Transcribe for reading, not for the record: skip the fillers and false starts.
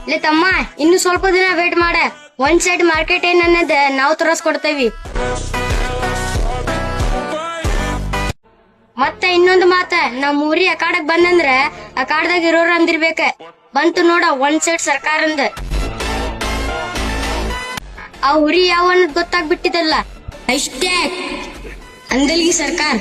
ಲೇ ತಮ್ಮ ಇನ್ನು ಸ್ವಲ್ಪ ದಿನ ವೇಟ್ ಮಾಡ. ಒಂದ್ ಸೈಡ್ ಮಾರ್ಕೆಟ್ ಏನನ್ನದ ನಾವು ತೋರಿಸ್ಕೊಡ್ತೇವಿ. ಮತ್ತೆ ಇನ್ನೊಂದು ಮಾತ, ನಾವ್ ಊರಿ ಅಕಾಡಕ್ ಬಂದಂದ್ರ ಅಕಾಡದಾಗ ಇರೋರು ಅಂದಿರ್ಬೇಕ. ಬಂತು ನೋಡ ಒಂದ್ ಸೈಡ್ ಸರ್ಕಾರಂದ. ಆ ಉರಿ ಯಾವ ಅನ್ನೋದ್ ಗೊತ್ತಾಗ್ಬಿಟ್ಟಿದಲ್ಲ. ಅಷ್ಟೇ ಅಂದಲ್ಗಿ ಸರ್ಕಾರ.